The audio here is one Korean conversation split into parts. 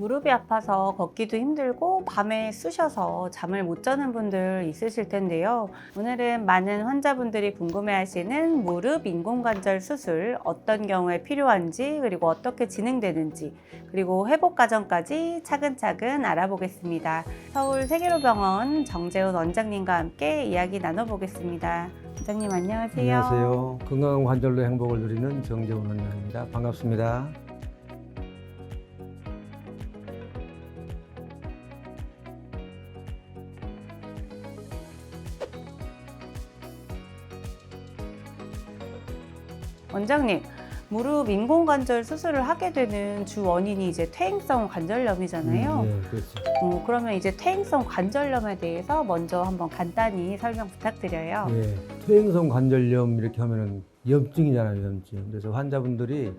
무릎이 아파서 걷기도 힘들고 밤에 쑤셔서 잠을 못 자는 분들 있으실 텐데요. 오늘은 많은 환자분들이 궁금해하시는 무릎 인공관절 수술 어떤 경우에 필요한지 그리고 어떻게 진행되는지 그리고 회복 과정까지 차근차근 알아보겠습니다. 서울 세계로병원 정재훈 원장님과 함께 이야기 나눠보겠습니다. 원장님 안녕하세요. 안녕하세요. 건강한 관절로 행복을 누리는 정재훈 원장입니다. 반갑습니다. 원장님, 무릎 인공관절 수술을 하게 되는 주 원인이 이제 퇴행성 관절염이잖아요. 네, 그렇죠. 그러면 이제 퇴행성 관절염에 대해서 먼저 한번 간단히 설명 부탁드려요. 예, 퇴행성 관절염 이렇게 하면은 염증이잖아요, 염증. 그래서 환자분들이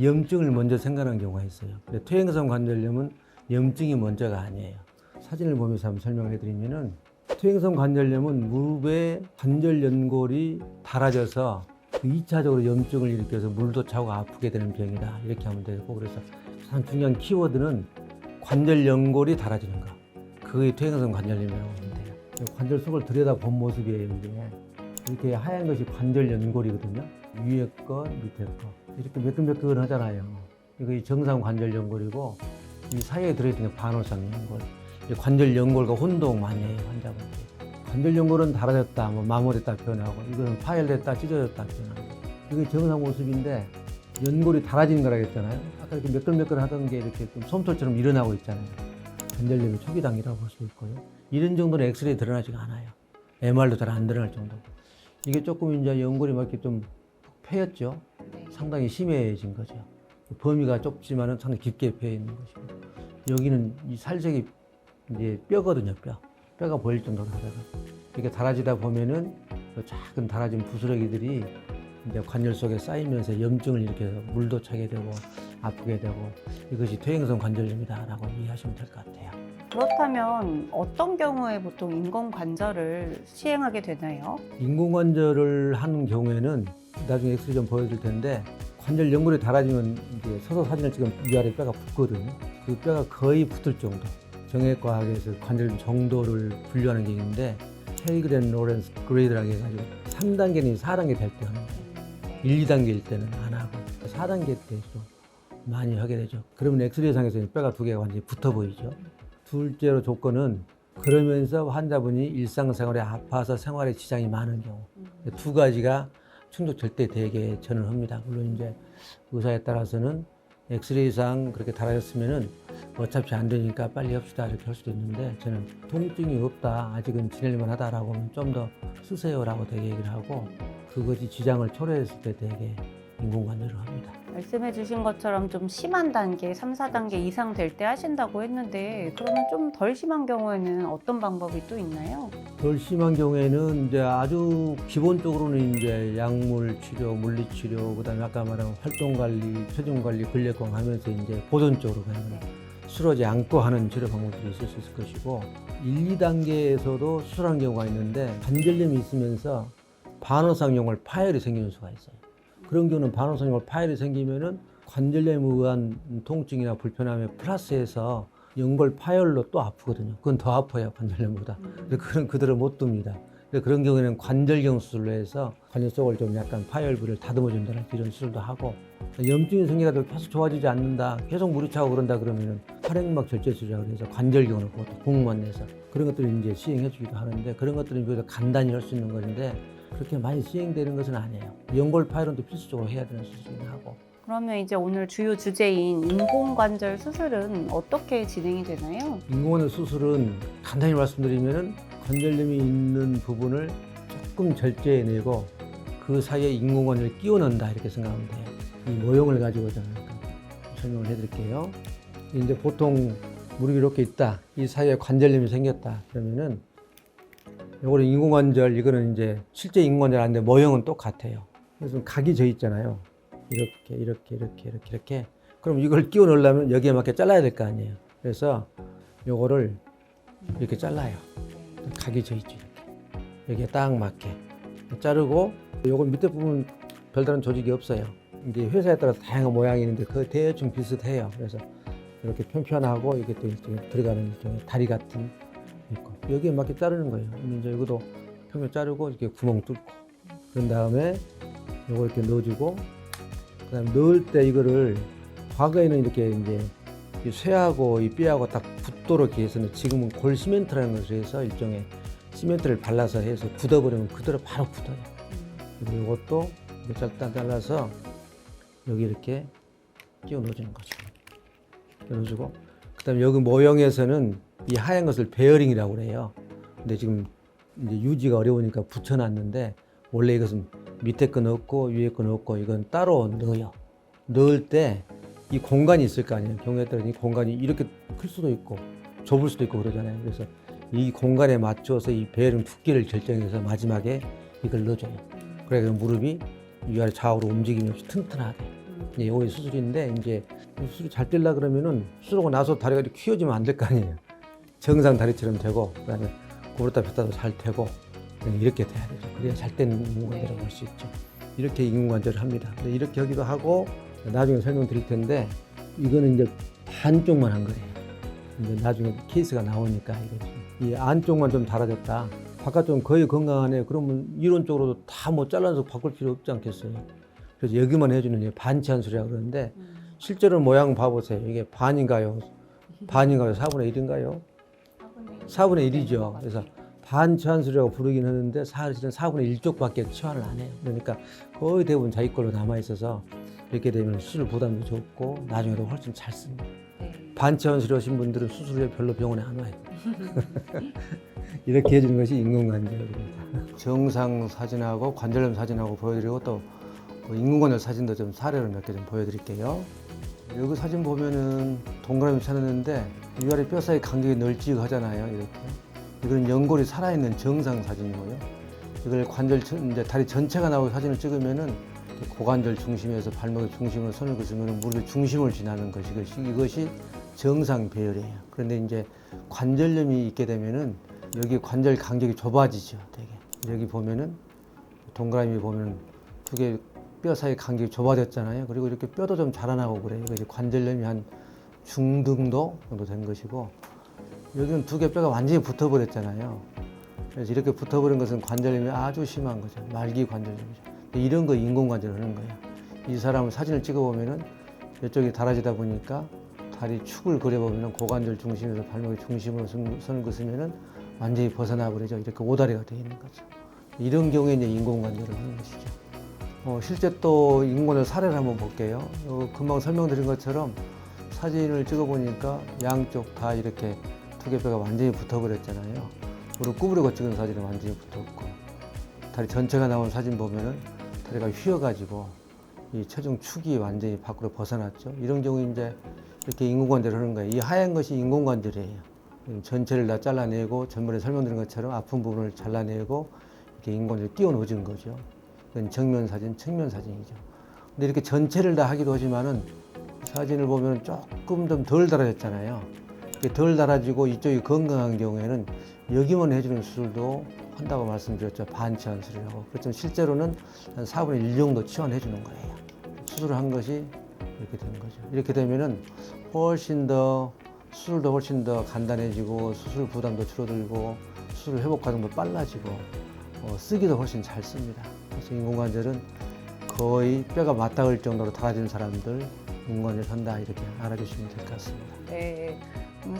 염증을 먼저 생각하는 경우가 있어요. 근데 퇴행성 관절염은 염증이 먼저가 아니에요. 사진을 보면서 한번 설명해 드리면은 퇴행성 관절염은 무릎의 관절 연골이 닳아져서 그 2차적으로 염증을 일으켜서 물도 차고 아프게 되는 병이다. 이렇게 하면 되고, 그래서 가장 중요한 키워드는 관절 연골이 닳아지는 거. 그게 퇴행성 관절염이라고 하면 돼요. 관절 속을 들여다본 모습이에요, 이게. 이렇게 하얀 것이 관절 연골이거든요. 위에 거, 밑에 거. 이렇게 매끈매끈하잖아요. 이게 정상 관절 연골이고, 이 사이에 들어있는 게 반월상 연골. 관절 연골과 혼동 많이 해요, 환자분들이. 관절 연골은 닳아졌다, 마모됐다 표현하고, 이거는 파열됐다, 찢어졌다 표현하고. 이게 정상 모습인데, 연골이 닳아지는 거라고 했잖아요. 아까 이렇게 매끈매끈하던 게 이렇게 좀 솜털처럼 일어나고 있잖아요. 관절염의 초기 단계라고 볼 수 있고요. 이런 정도는 엑스레이 드러나지가 않아요. MR도 잘 안 드러날 정도. 이게 조금 이제 연골이 막 이렇게 좀 패였죠. 상당히 심해진 거죠. 범위가 좁지만은 상당히 깊게 패여 있는 것이고. 여기는 이 살색이 이제 뼈거든요, 뼈. 뼈가 보일 정도로 하다가. 이렇게 닳아지다 보면은 그 작은 닳아진 부스러기들이 이제 관절 속에 쌓이면서 염증을 일으켜서 물도 차게 되고 아프게 되고 이것이 퇴행성 관절염이다라고 이해하시면 될 것 같아요. 그렇다면 어떤 경우에 보통 인공관절을 시행하게 되나요? 인공관절을 하는 경우에는 나중에 엑스레이 좀 보여줄 텐데 관절 연골이 닳아지면 이제 서서 사진을 찍으면 위아래 뼈가 붙거든요. 그 뼈가 거의 붙을 정도. 정형외과학에서 관절 정도를 분류하는 게 있는데 헤이그렌 로렌스 그레이드라고 해가지고 3단계는 4단계 될 때 하는 거예요. 1, 2단계일 때는 안 하고 4단계 때 좀 많이 하게 되죠. 그러면 엑스레이상에서 뼈가 두 개가 완전히 붙어 보이죠. 둘째로 조건은 그러면서 환자분이 일상생활에 아파서 생활에 지장이 많은 경우 두 가지가 충족될 때 되게 저는 합니다. 물론 이제 의사에 따라서는 엑스레이상 그렇게 닳아졌으면은 어차피 안 되니까 빨리 합시다 이렇게 할 수도 있는데 저는 통증이 없다 아직은 지낼만 하다라고 하면 좀 더 쓰세요라고 되게 얘기를 하고 그것이 지장을 초래했을 때 되게 인공관절을 합니다. 말씀해 주신 것처럼 좀 심한 단계, 3, 4단계 이상 될 때 하신다고 했는데 그러면 좀 덜 심한 경우에는 어떤 방법이 또 있나요? 덜 심한 경우에는 이제 아주 기본적으로는 이제 약물 치료, 물리 치료, 그다음에 아까 말한 활동 관리, 체중 관리, 근력 강화 하면서 이제 보존적으로 가는 쓰러지 않고 하는 치료 방법들이 있을 수 있을 것이고 1, 2단계에서도 수술하는 경우가 있는데 관절염이 있으면서 반월상 연골 파열이 생기는 수가 있어요. 그런 경우는 반월상 연골 파열이 생기면은 관절염에 의한 통증이나 불편함에 플러스해서 연골 파열로 또 아프거든요. 그건 더 아파요, 관절염보다. 그건 그대로 못 둡니다. 그런 경우에는 관절경 수술로 해서 관절 속을 좀 약간 파열 부위를 다듬어 준다는 이런 수술도 하고 염증이 생겨도 계속 좋아지지 않는다, 계속 물이 차고 그런다 그러면은 활액막 절제 수술이라고 해서 관절경을 그것도 공만 내서 그런 것들을 이제 시행해 주기도 하는데 그런 것들은 비교적 간단히 할 수 있는 건데 그렇게 많이 시행되는 것은 아니에요. 연골 파열은 또 필수적으로 해야 되는 수술이긴 하고. 그러면 이제 오늘 주요 주제인 인공관절 수술은 어떻게 진행이 되나요? 인공관절 수술은 간단히 말씀드리면은 관절염이 있는 부분을 조금 절제해내고 그 사이에 인공관절을 끼워 넣는다 이렇게 생각하면 돼요. 이 모형을 가지고 저는 설명을 해드릴게요. 이제 보통 무릎이 이렇게 있다. 이 사이에 관절염이 생겼다. 그러면은 요거는 인공관절, 이거는 이제 실제 인공관절 아닌데 모형은 똑같아요. 그래서 각이 져 있잖아요. 이렇게. 그럼 이걸 끼워 넣으려면 여기에 맞게 잘라야 될 거 아니에요. 그래서 요거를 이렇게 잘라요. 각이 져 있죠. 이렇게. 여기에 딱 맞게. 자르고 요건 밑에 부분 별다른 조직이 없어요. 이제 회사에 따라서 다양한 모양이 있는데 그 대충 비슷해요. 그래서 이렇게 편편하고 이게 또 이렇게 들어가는 일종의 다리 같은 있고 여기에 맞게 자르는 거예요. 이제 이것도 평면 자르고 이렇게 구멍 뚫고 그런 다음에 이거 이렇게 넣어주고 그다음 넣을 때 이거를 과거에는 이렇게 이제 이 쇠하고 이 뼈하고 딱 붙도록 이렇게 해서는 지금은 골 시멘트라는 것을 해서 일종의 시멘트를 발라서 해서 굳어버리면 그대로 바로 굳어요. 그리고 이것도 짧게 잘라서 여기 이렇게 끼워 넣어주는 거죠. 끼워 넣어주고 그다음에 여기 모형에서는 이 하얀 것을 베어링이라고 그래요. 근데 지금 이제 유지가 어려우니까 붙여놨는데 원래 이것은 밑에 거 넣고 위에 거 넣고 이건 따로 넣어요. 넣을 때 이 공간이 있을 거 아니에요. 경우에 따라 이 공간이 이렇게 클 수도 있고 좁을 수도 있고 그러잖아요. 그래서 이 공간에 맞춰서 이 베어링 두께를 결정해서 마지막에 이걸 넣어줘요. 그래서 무릎이 위아래 좌우로 움직임이 없이 튼튼하게. 이제 이게 수술인데 이제 수술이 잘 되려 그러면은 수술하고 나서 다리가 이렇게 휘어지면 안 될 거 아니에요. 정상 다리처럼 되고 그다음에 구부렸다 폈다도 잘 되고 이렇게 돼야 되죠. 그래야 잘 된 인공관절이라고 할 수 있죠. 이렇게 인공관절을 합니다. 근데 이렇게 하기도 하고 나중에 설명드릴 텐데 이거는 이제 반쪽만 한 거예요. 이제 나중에 케이스가 나오니까 이 안쪽만 좀 달아졌다. 바깥쪽은 거의 건강하네. 그러면 이론적으로도 다 뭐 잘라서 바꿀 필요 없지 않겠어요. 그래서 여기만 해주는 반치한술이라고 그러는데 실제로 모양 봐보세요. 이게 반인가요? 반인가요? 4분의 1인가요? 4분의 1이죠. 그래서 반치환술이라고 부르긴 하는데 사실은 4분의 1쪽밖에 치환을 안 해요. 그러니까 거의 대부분 자기 걸로 남아있어서 이렇게 되면 수술 부담도 적고 나중에도 훨씬 잘 씁니다. 반치환술이 하신 분들은 수술 후에 별로 병원에 안 와요. 이렇게 해주는 것이 인공관절입니다. 정상 사진하고 관절염 사진하고 보여드리고 또 인공관절 사진도 좀 사례로 몇 개 좀 보여드릴게요. 여기 사진 보면은 동그라미 찾았는데 위아래 뼈 사이 간격이 널찍하잖아요. 이렇게. 이건 연골이 살아있는 정상 사진이고요. 이걸 관절 이제 다리 전체가 나오고 사진을 찍으면은 고관절 중심에서 발목의 중심으로 손을 그으면 무릎의 중심을 지나는 것이 이것이 정상 배열이에요. 그런데 이제 관절염이 있게 되면은 여기 관절 간격이 좁아지죠. 되게 여기 보면은 동그라미 보면 두 개 뼈 사이 간격이 좁아졌잖아요. 그리고 이렇게 뼈도 좀 자라나고 그래요. 이제 관절염이 한 중등도 정도 된 것이고 여기는 두 개 뼈가 완전히 붙어버렸잖아요. 그래서 이렇게 붙어버린 것은 관절염이 아주 심한 거죠. 말기 관절염이죠. 이런 거 인공관절을 하는 거예요. 이 사람을 사진을 찍어보면은 이쪽이 달아지다 보니까 다리 축을 그려보면은 고관절 중심에서 발목의 중심으로 선을 그으면은 완전히 벗어나 버리죠. 이렇게 오다리가 되어 있는 거죠. 이런 경우에 이제 인공관절을 하는 것이죠. 실제 또 인공관절 사례를 한번 볼게요. 금방 설명드린 것처럼 사진을 찍어보니까 양쪽 다 이렇게 두 개 뼈가 완전히 붙어버렸잖아요. 무릎 구부리고 찍은 사진은 완전히 붙었고 다리 전체가 나온 사진 보면은 다리가 휘어가지고 이 체중 축이 완전히 밖으로 벗어났죠. 이런 경우에 이제 이렇게 인공관절을 하는 거예요. 이 하얀 것이 인공관절이에요. 전체를 다 잘라내고 전번에 설명드린 것처럼 아픈 부분을 잘라내고 이렇게 인공관절을 끼워 넣어준 거죠. 이건 정면 사진, 측면 사진이죠. 근데 이렇게 전체를 다 하기도 하지만은 사진을 보면 조금 좀 덜 달아졌잖아요. 덜 달아지고 이쪽이 건강한 경우에는 여기만 해주는 수술도 한다고 말씀드렸죠. 반치환술이라고. 그렇지만 실제로는 한 4분의 1 정도 치환해 주는 거예요. 수술을 한 것이 이렇게 되는 거죠. 이렇게 되면은 훨씬 더 수술도 훨씬 더 간단해지고 수술 부담도 줄어들고 수술 회복 과정도 빨라지고 쓰기도 훨씬 잘 씁니다. 그래서 인공관절은 거의 뼈가 맞닿을 정도로 달아진 사람들 인공관절 한다 이렇게 알아주시면 될 것 같습니다. 네.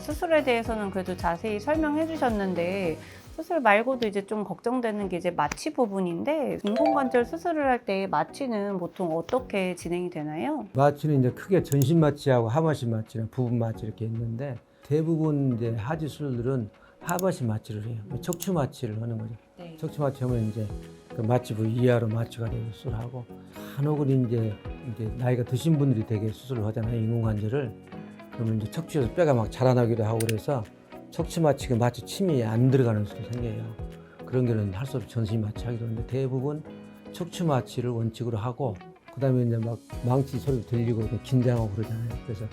수술에 대해서는 그래도 자세히 설명해 주셨는데 수술 말고도 이제 좀 걱정되는 게 이제 마취 부분인데 인공관절 수술을 할 때 마취는 보통 어떻게 진행이 되나요? 마취는 이제 크게 전신 마취하고 하반신 마취나 부분 마취 이렇게 있는데 대부분 이제 하지 수술들은 하반신 마취를 해요. 척추 마취를 하는 거죠. 네. 척추 마취하면 이제 그 마취 부위 이하로 마취가 되고 수술하고 간혹은 이제 나이가 드신 분들이 되게 수술을 하잖아요. 인공관절을. 그러면 이제 척추에서 뼈가 막 자라나기도 하고 그래서 척추 마취가 마취 침이 안 들어가는 수도 생겨요. 그런 경우는 할 수 없이 전신 마취하기도 하는데 대부분 척추 마취를 원칙으로 하고 그다음에 이제 막 망치 소리도 들리고 긴장하고 그러잖아요. 그래서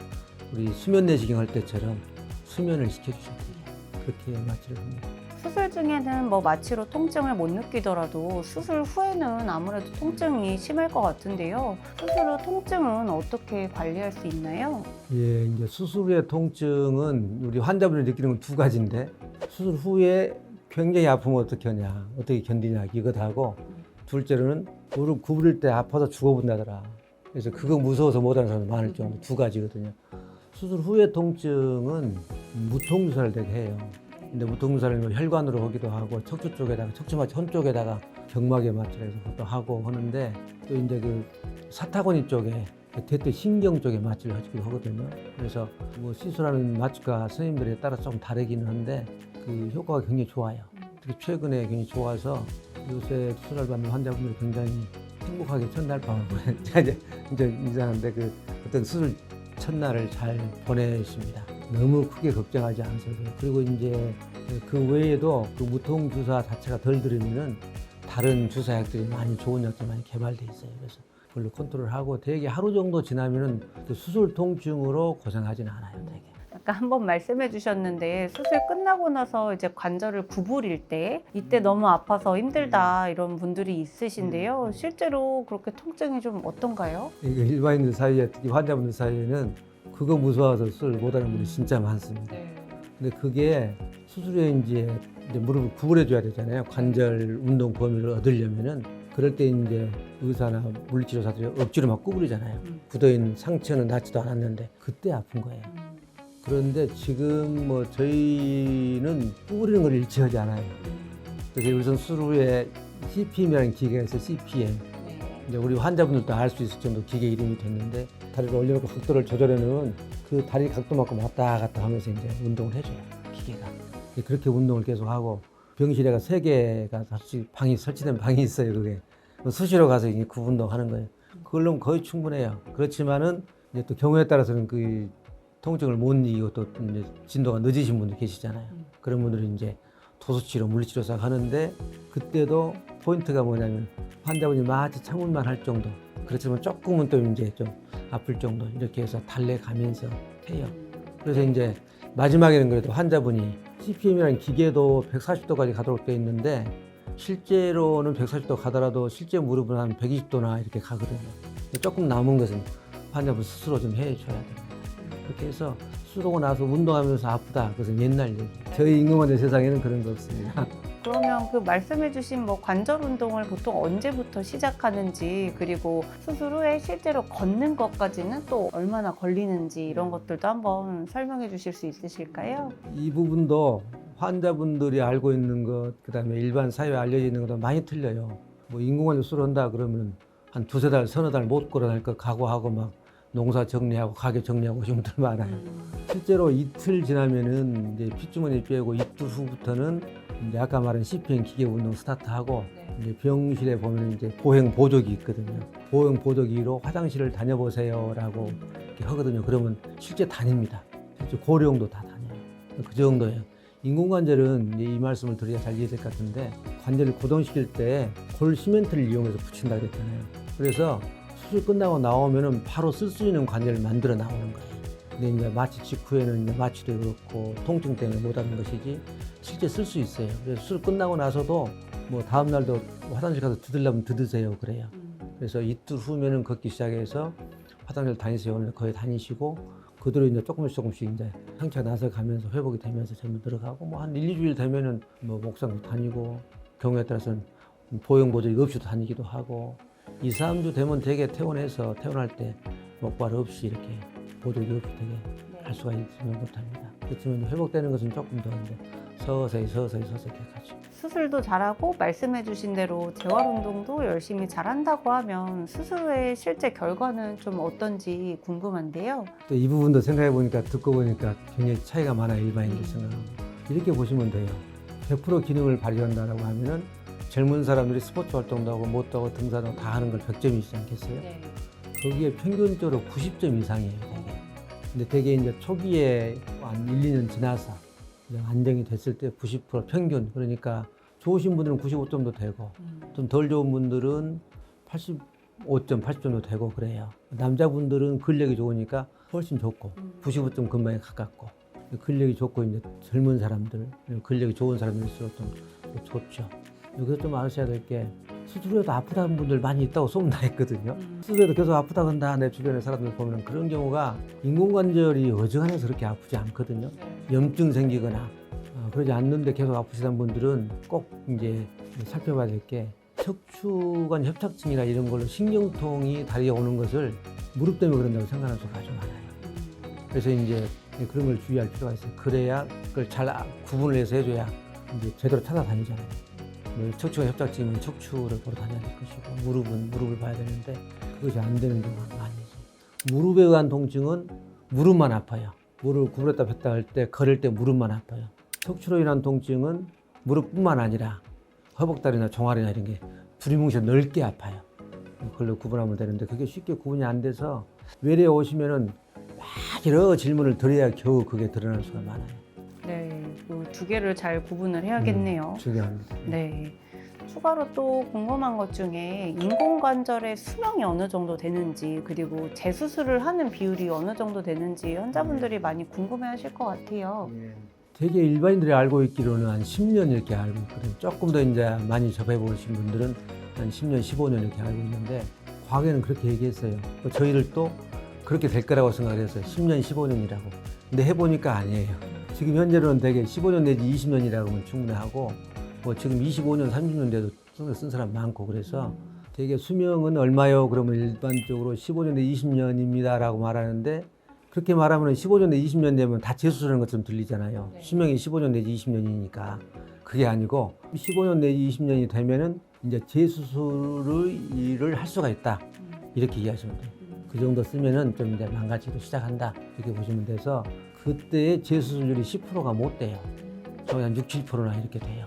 우리 수면 내시경 할 때처럼 수면을 시켜주셔야 돼요. 그렇게 마취를 합니다. 수술 중에는 뭐 마취로 통증을 못 느끼더라도 수술 후에는 아무래도 통증이 심할 것 같은데요. 수술 후 통증은 어떻게 관리할 수 있나요? 예, 이제 수술 후의 통증은 우리 환자분이 느끼는 건 두 가지인데 수술 후에 굉장히 아프면 어떻게 하냐, 어떻게 견디냐 이것하고 둘째로는 무릎 구부릴 때 아파서 죽어본다더라. 그래서 그거 무서워서 못하는 사람이 많을 정도 두 가지거든요. 수술 후의 통증은 무통주사를 되게 해요. 근데 무통주사를 혈관으로 하기도 하고 척추 쪽에다가 척추마취 현 쪽에다가 경막에 맞춰서 그것도 하고 하는데 또 이제 그 사타구니 쪽에 대퇴 신경 쪽에 마취를 하기도 하거든요. 그래서 뭐 시술하는 마취과 선생님들에 따라 좀 다르기는 한데 그 효과가 굉장히 좋아요. 특히 최근에 굉장히 좋아서 요새 수술을 받는 환자분들이 굉장히 행복하게 첫날 밤을 보내 이제 이상한데 그 어떤 수술 첫날을 잘 보내십니다. 너무 크게 걱정하지 않으셔도. 그리고 이제 그 외에도 그 무통 주사 자체가 덜 들으면은 다른 주사약들이 많이 좋은 약들이 많이 개발돼 있어요. 그래서 그걸로 컨트롤하고 되게 하루 정도 지나면은 그 수술 통증으로 고생하지는 않아요. 되게. 아까 한번 말씀해 주셨는데 수술 끝나고 나서 이제 관절을 구부릴 때 이때 너무 아파서 힘들다 이런 분들이 있으신데요. 실제로 그렇게 통증이 좀 어떤가요? 이게 일반인들 사이에 특히 환자분들 사이에는 그거 무서워서 수술 못하는 분들이 진짜 많습니다. 근데 그게 수술 후에 이제 무릎을 구부려줘야 되잖아요. 관절 운동 범위를 얻으려면은 그럴 때 이제 의사나 물리치료사들이 억지로 막 구부리잖아요. 굳어있는 상처는 낫지도 않았는데 그때 아픈 거예요. 그런데 지금 뭐 저희는 구부리는 걸 일치하지 않아요. 그래서 우선 수술 후에 CPM이라는 기계가 있어요. CPM. 이제 우리 환자분들도 알 수 있을 정도 기계 이름이 됐는데 다리를 올려놓고 각도를 조절해 놓으면 그 다리 각도만큼 왔다 갔다 하면서 이제 운동을 해줘요. 기계가. 그렇게 운동을 계속 하고 병실에가 3개가 방이 설치된 방이 있어요. 그게 수시로 가서 이제 그 운동하는 거예요. 그걸로 거의 충분해요. 그렇지만은 이제 또 경우에 따라서는 그 통증을 못 이기고 또 이제 진도가 늦으신 분들 계시잖아요. 그런 분들은 이제 도수치료, 물리치료사 하는데 그때도 포인트가 뭐냐면 환자분이 마치 참을만 할 정도. 그렇지만 조금은 또 이제 좀 아플 정도 이렇게 해서 달래가면서 해요. 그래서 이제 마지막에는 그래도 환자분이 CPM이라는 기계도 140도까지 가도록 되어 있는데 실제로는 140도 가더라도 실제 무릎은 한 120도나 이렇게 가거든요. 조금 남은 것은 환자분 스스로 좀 해줘야 됩니다. 그렇게 해서 수술하고 나서 운동하면서 아프다. 그것은 옛날 얘기. 저희 인공관절 세상에는 그런 거 없습니다. 그러면 그 말씀해주신 뭐 관절 운동을 보통 언제부터 시작하는지 그리고 수술 후에 실제로 걷는 것까지는 또 얼마나 걸리는지 이런 것들도 한번 설명해 주실 수 있으실까요? 이 부분도 환자분들이 알고 있는 것, 그다음에 일반 사회에 알려져 있는 것도 많이 틀려요. 뭐 인공관절 수술한다 그러면 한 2-3달, 서너 달 못 걸어날 거 각오하고 막 농사 정리하고 가게 정리하고 오신 분들 많아요. 실제로 이틀 지나면은 이제 핏주머니 빼고 이틀 후부터는 이제 아까 말한 CPM 기계 운동 스타트하고 이제 병실에 보면 이제 보행 보조기 있거든요. 보행 보조기로 화장실을 다녀보세요라고 이렇게 하거든요. 그러면 실제 다닙니다. 실제 고령도 다 다녀요. 그 정도예요. 인공관절은 이제 이 말씀을 드려야 잘 이해될 것 같은데 관절을 고정시킬 때 골 시멘트를 이용해서 붙인다 그랬잖아요. 그래서 수술 끝나고 나오면은 바로 쓸 수 있는 관절을 만들어 나오는 거예요. 근데 이제 마취 직후에는 이제 마취도 그렇고 통증 때문에 못 하는 것이지 실제 쓸 수 있어요. 그래서 수술 끝나고 나서도 뭐 다음 날도 화장실 가서 드들려면 드드세요 그래요. 그래서 이틀 후면은 걷기 시작해서 화장실 다니세요. 오늘 거의 다니시고 그대로 이제 조금씩 이제 상처가 나서 가면서 회복이 되면서 점점 들어가고 뭐 한 1-2주일 되면은 뭐 목상도 다니고 경우에 따라서는 보형 보조기 없이도 다니기도 하고 2-3주 되면 되게 퇴원해서 퇴원할 때 목발 없이 이렇게 보조기 없이 되게 할 수가 있으면 못합니다. 그렇지만 회복되는 것은 조금 더 이제 서서히 이렇게 가죠. 수술도 잘하고 말씀해주신 대로 재활 운동도 열심히 잘한다고 하면 수술 후에 실제 결과는 좀 어떤지 궁금한데요. 또 이 부분도 생각해 보니까 듣고 보니까 굉장히 차이가 많아요. 일반인들 생각하고. 이렇게 보시면 돼요. 100% 기능을 발휘한다라고 하면은 젊은 사람들이 스포츠 활동도 하고 못도 하고 등산도 다 하는 걸 100점이시지 않겠어요? 거기에 평균적으로 90점 이상이에요. 되게. 근데 되게 이제 초기에 한 1-2년 지나서 안정이 됐을 때 90% 평균. 그러니까 좋으신 분들은 95점도 되고 좀 덜 좋은 분들은 85점, 80점도 되고 그래요. 남자분들은 근력이 좋으니까 훨씬 좋고 95점 근방에 가깝고 근력이 좋고 이제 젊은 사람들, 근력이 좋은 사람들일수록 좀 좋죠. 여기서 좀 아셔야 될 게 수술해도 아프다는 분들 많이 있다고 소문나 있거든요. 수술해도 계속 아프다 한다 내 주변의 사람들 보면 그런 경우가 인공관절이 어지간해서 그렇게 아프지 않거든요. 염증 생기거나 그러지 않는데 계속 아프시던 분들은 꼭 이제 살펴봐야 될 게 척추관 협착증이나 이런 걸로 신경통이 다리에 오는 것을 무릎 때문에 그런다고 생각하는 수가 아주 많아요. 그래서 이제 그런 걸 주의할 필요가 있어요. 그래야 그걸 잘 구분을 해서 해줘야 이제 제대로 찾아다니잖아요. 척추관 협착증이면 척추를 보러 다녀야 될 것이고 무릎은 무릎을 봐야 되는데 그것이 안 되는 경우가 많이 있어요. 무릎에 의한 통증은 무릎만 아파요. 무릎을 구부렸다 폈다 할 때 걸을 때 무릎만 아파요. 척추로 인한 통증은 무릎뿐만 아니라 허벅다리나 종아리나 이런 게 두리뭉실 넓게 아파요. 그걸로 구분하면 되는데 그게 쉽게 구분이 안 돼서 외래에 오시면은 막 여러 질문을 드려야 겨우 그게 드러날 수가 많아요. 네, 그 두 개를 잘 구분을 해야겠네요. 중요합니다. 네. 추가로 또 궁금한 것 중에 인공관절의 수명이 어느 정도 되는지 그리고 재수술을 하는 비율이 어느 정도 되는지 환자분들이 많이 궁금해하실 것 같아요. 되게 일반인들이 알고 있기로는 한 10년 이렇게 알고 있거든요. 조금 더 이제 많이 접해보신 분들은 한 10년, 15년 이렇게 알고 있는데 과거에는 그렇게 얘기했어요. 저희들도 그렇게 될 거라고 생각했어요. 10년, 15년이라고. 근데 해보니까 아니에요. 지금 현재로는 되게 15년 내지 20년이라고 하면 충분하고 뭐 지금 25년, 30년 돼도 쓴 사람 많고 그래서 되게 수명은 얼마요? 그러면 일반적으로 15년 내 20년입니다라고 말하는데 그렇게 말하면 15년 내 20년 되면 다 재수술하는 것처럼 들리잖아요. 네. 수명이 15년 내지 20년이니까 그게 아니고 15년 내지 20년이 되면은 이제 재수술을 할 수가 있다 이렇게 이해하시면 돼요. 그 정도 쓰면은 좀 이제 망가지기 시작한다 이렇게 보시면 돼서 그때의 재수술률이 10%가 못 돼요. 거의 한 6, 7%나 이렇게 돼요.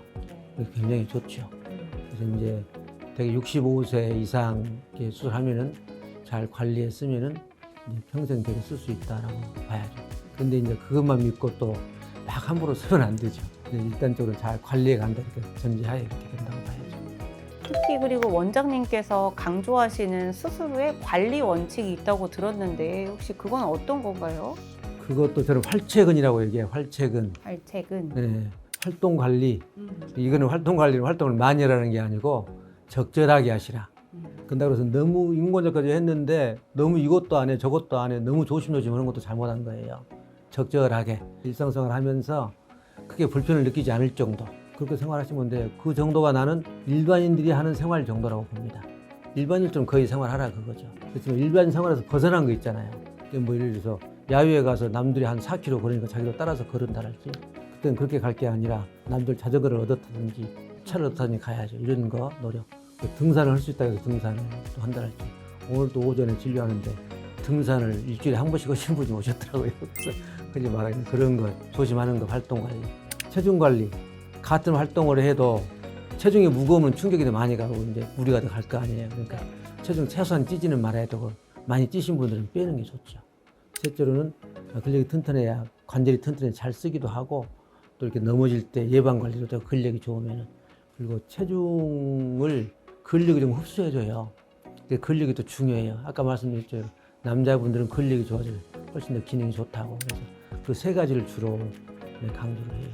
굉장히 좋죠. 그래서 이제 되게 65세 이상 이렇게 수술하면은 잘 관리했으면은 이제 평생 되게 쓸 수 있다라고 봐야죠. 근데 이제 그것만 믿고 또 막 함부로 쓰면 안 되죠. 일단적으로 잘 관리해 간다 이렇게 전제하에 이렇게 된다고 봐야죠. 특히 그리고 원장님께서 강조하시는 수술 후에 관리 원칙이 있다고 들었는데 혹시 그건 어떤 건가요? 그것도 저는 활체근이라고 얘기해요. 활체근. 발책은. 네. 활동 관리. 이거는 활동 관리는 활동을 많이 하라는 게 아니고 적절하게 하시라. 근데 그래서 너무 인공관절까지 했는데 너무 이것도 안 해 저것도 안 해 너무 조심조심 하는 것도 잘못한 거예요. 적절하게 일상생활 하면서 크게 불편을 느끼지 않을 정도 그렇게 생활하시면 돼요. 그 정도가 나는 일반인들이 하는 생활 정도라고 봅니다. 일반인처럼 거의 생활하라 그거죠. 그렇지만 일반 생활에서 벗어난 거 있잖아요. 뭐 예를 들어서 야외에 가서 남들이 한 4km 걸으니까 자기도 따라서 걸은다랄지 그때는 그렇게 갈 게 아니라 남들 자전거를 얻어타든지 차를 얻어타든지 가야죠. 이런 거 노력. 등산을 할 수 있다고 해서 등산을 또 한다랄지 오늘도 오전에 진료하는데 등산을 일주일에 한 번씩 하시는 분이 오셨더라고요. 그래서 그냥 말하는 그런 거 조심하는 거 활동 관리, 체중 관리 같은 활동을 해도 체중이 무거우면 충격이 더 많이 가고 이제 무리가 더 갈 거 아니에요. 그러니까 체중 최소한 찌지는 말아야 되고 많이 찌신 분들은 빼는 게 좋죠. 셋째로는 근력이 튼튼해야 관절이 튼튼해 잘 쓰기도 하고 또 이렇게 넘어질 때 예방 관리도 되고 근력이 좋으면은 그리고 체중을 근력이 좀 흡수해줘요. 근력이 또 중요해요. 아까 말씀드렸죠. 남자분들은 근력이 좋아져요. 훨씬 더 기능이 좋다고. 그래서 그 세 가지를 주로 강조를 해요.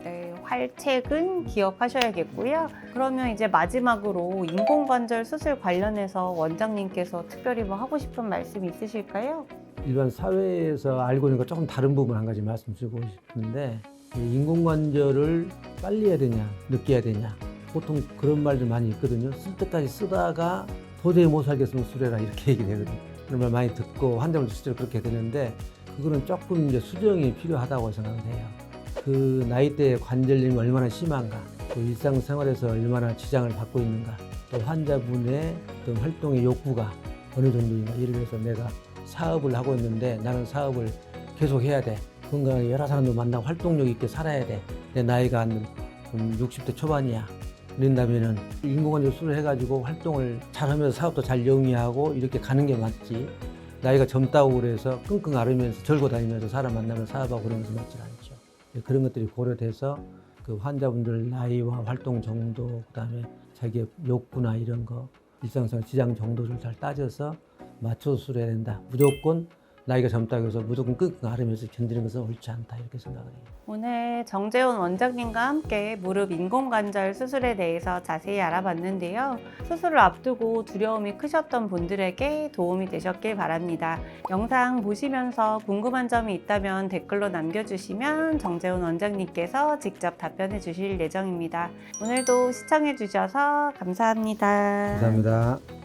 네, 활책은 기억하셔야겠고요. 그러면 이제 마지막으로 인공관절 수술 관련해서 원장님께서 특별히 뭐 하고 싶은 말씀 있으실까요? 일반 사회에서 알고 있는 거 조금 다른 부분 한 가지 말씀드리고 싶은데 이 인공관절을 빨리 해야 되냐 늦게 해야 되냐 보통 그런 말들 많이 있거든요. 쓸 때까지 쓰다가 도저히 못 살겠으면 수술해라 이렇게 얘기를 하거든요. 그런 말 많이 듣고 환자분들 실제로 그렇게 되는데 그거는 조금 이제 수정이 필요하다고 생각을 해요. 그 나이대의 관절염이 얼마나 심한가 또 일상생활에서 얼마나 지장을 받고 있는가 또 환자분의 어떤 활동의 욕구가 어느 정도인가 예를 들어서 내가 사업을 하고 있는데 나는 사업을 계속 해야 돼. 건강하게 여러 사람도 만나고 활동력 있게 살아야 돼. 내 나이가 한 60대 초반이야. 그런다면은 인공관절 수술을 해가지고 활동을 잘하면서 사업도 잘 영위하고 이렇게 가는 게 맞지. 나이가 젊다고 그래서 끙끙 앓으면서 절고 다니면서 사람 만나면 사업하고 그러면서 맞지 않죠. 그런 것들이 고려돼서 그 환자분들 나이와 활동 정도 그다음에 자기의 욕구나 이런 거 일상생활 지장 정도를 잘 따져서 맞춰서 수술해야 된다. 무조건 나이가 젊다고 해서 무조건 끙끙 앓으면서 견디는 것은 옳지 않다 이렇게 생각을 해요. 오늘 정재훈 원장님과 함께 무릎 인공관절 수술에 대해서 자세히 알아봤는데요. 수술을 앞두고 두려움이 크셨던 분들에게 도움이 되셨길 바랍니다. 영상 보시면서 궁금한 점이 있다면 댓글로 남겨주시면 정재훈 원장님께서 직접 답변해 주실 예정입니다. 오늘도 시청해 주셔서 감사합니다. 감사합니다.